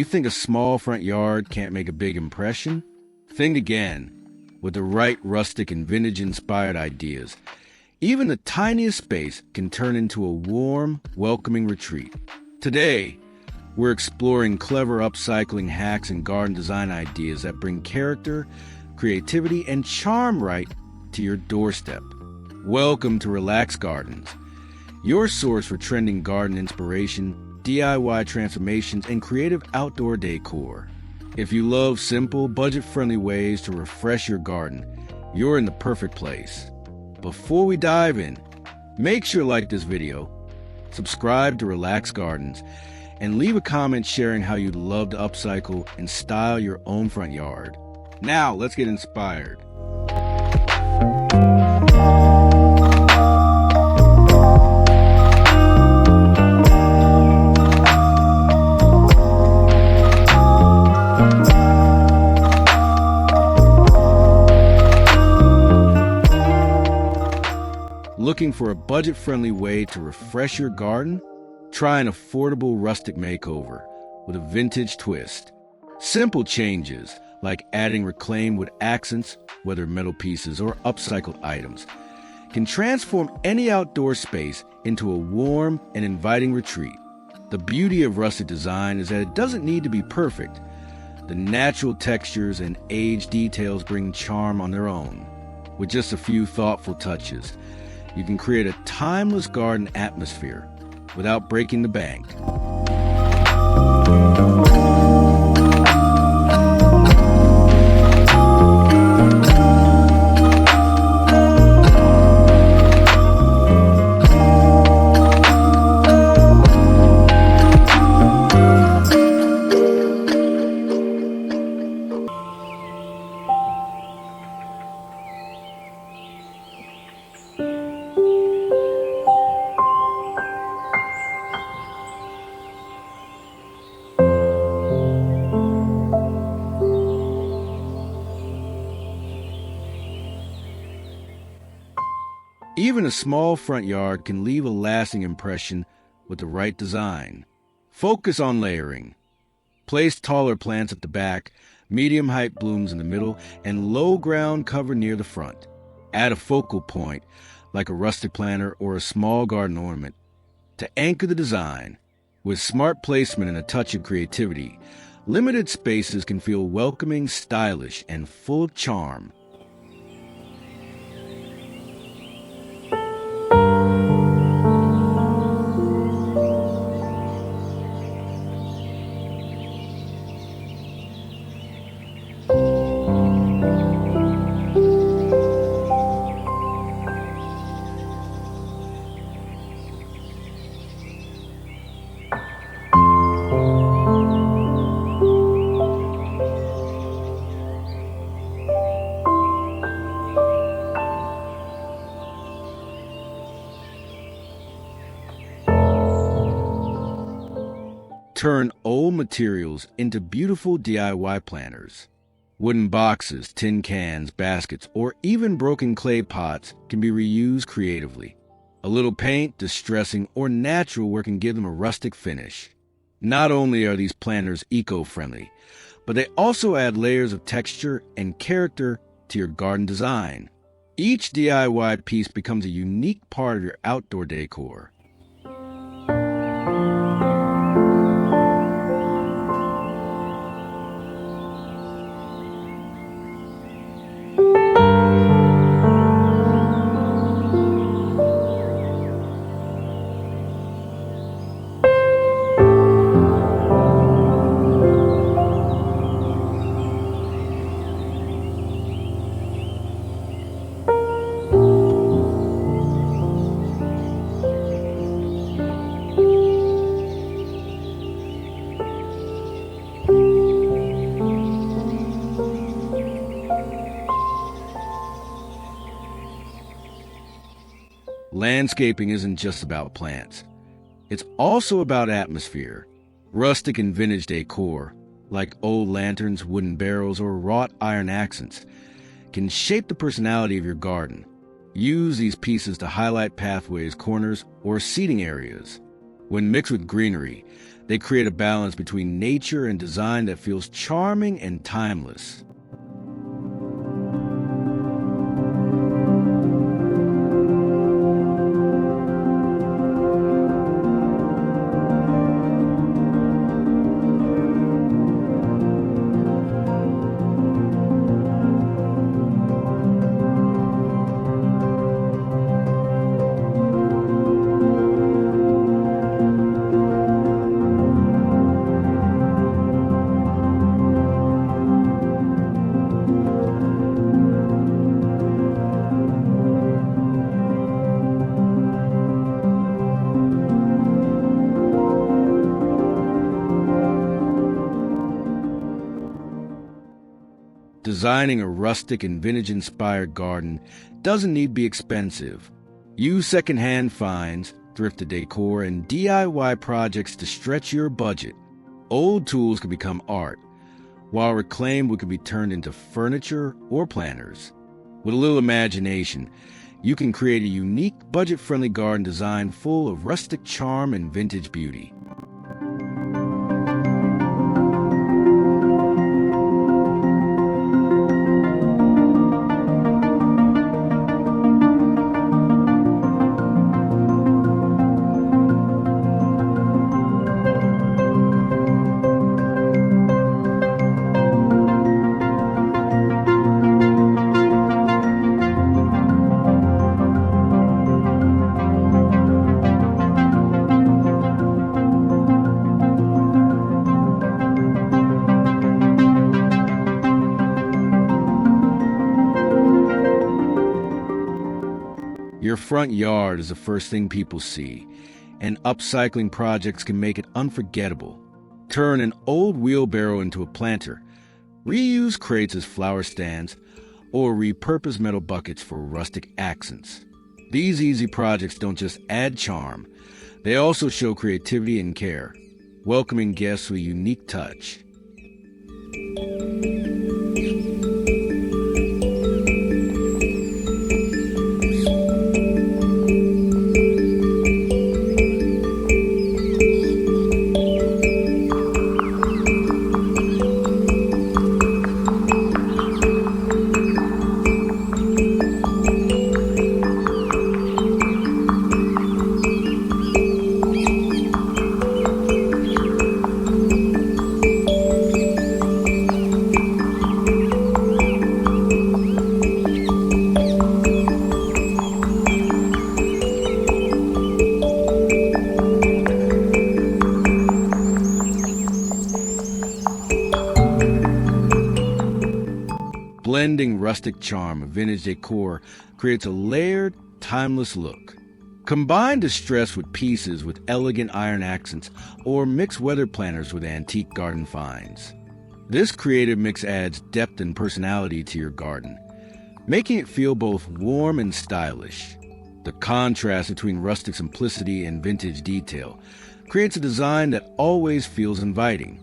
you think a small front yard can't make a big impression? Think again. With the right rustic and vintage-inspired ideas, even the tiniest space can turn into a warm, welcoming retreat. Today, we're exploring clever upcycling hacks and garden design ideas that bring character, creativity, and charm right to your doorstep. Welcome to Relax Gardens, your source for trending garden inspiration, DIY transformations, and creative outdoor decor. If you love simple, budget-friendly ways to refresh your garden, you're in the perfect place. Before we dive in, make sure to like this video, subscribe to Relax Gardens, and leave a comment sharing how you'd love to upcycle and style your own front yard. Now, let's get inspired. Looking for a budget-friendly way to refresh your garden? Try an affordable rustic makeover with a vintage twist. Simple changes, like adding reclaimed wood accents, whether metal pieces or upcycled items, can transform any outdoor space into a warm and inviting retreat. The beauty of rustic design is that it doesn't need to be perfect. The natural textures and aged details bring charm on their own. With just a few thoughtful touches, you can create a timeless garden atmosphere without breaking the bank. Even a small front yard can leave a lasting impression with the right design. Focus on layering. Place taller plants at the back, medium-height blooms in the middle, and low ground cover near the front. Add a focal point, like a rustic planter or a small garden ornament, to anchor the design. With smart placement and a touch of creativity, limited spaces can feel welcoming, stylish, and full of charm. Turn old materials into beautiful DIY planters. Wooden boxes, tin cans, baskets, or even broken clay pots can be reused creatively. A little paint, distressing, or natural work can give them a rustic finish. Not only are these planters eco-friendly, but they also add layers of texture and character to your garden design. Each DIY piece becomes a unique part of your outdoor decor. Landscaping isn't just about plants. It's also about atmosphere. Rustic and vintage decor, like old lanterns, wooden barrels, or wrought iron accents, can shape the personality of your garden. Use these pieces to highlight pathways, corners, or seating areas. When mixed with greenery, They create a balance between nature and design that feels charming and timeless. Designing a rustic and vintage-inspired garden doesn't need to be expensive. Use secondhand finds, thrifted decor, and DIY projects to stretch your budget. Old tools can become art, while reclaimed wood can be turned into furniture or planters. With a little imagination, you can create a unique, budget-friendly garden design full of rustic charm and vintage beauty. Your front yard is the first thing people see, and upcycling projects can make it unforgettable. Turn an old wheelbarrow into a planter, reuse crates as flower stands, or repurpose metal buckets for rustic accents. These easy projects don't just add charm, they also show creativity and care, welcoming guests with a unique touch. Blending rustic charm of vintage decor creates a layered, timeless look. Combine distress wood pieces with elegant iron accents or mix weather planters with antique garden finds. This creative mix adds depth and personality to your garden, making it feel both warm and stylish. The contrast between rustic simplicity and vintage detail creates a design that always feels inviting.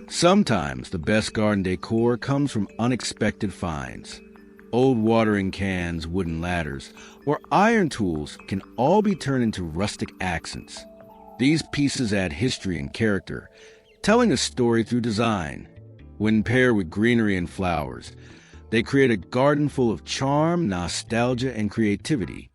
Sometimes the best garden decor comes from unexpected finds. Old watering cans, wooden ladders, or iron tools can all be turned into rustic accents. These pieces add history and character, telling a story through design. When paired with greenery and flowers, they create a garden full of charm, nostalgia, and creativity.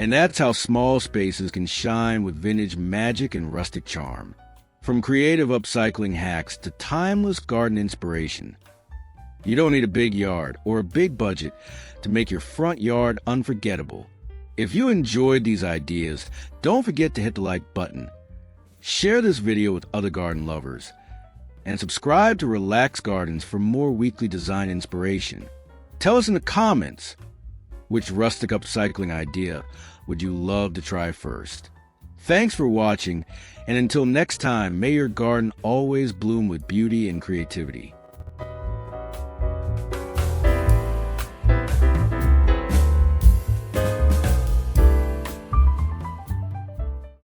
And that's how small spaces can shine with vintage magic and rustic charm. From creative upcycling hacks to timeless garden inspiration. You don't need a big yard or a big budget to make your front yard unforgettable. If you enjoyed these ideas, don't forget to hit the like button. Share this video with other garden lovers. And subscribe to Relax Gardens for more weekly design inspiration. Tell us in the comments, which rustic upcycling idea would you love to try first? Thanks for watching, and until next time, may your garden always bloom with beauty and creativity.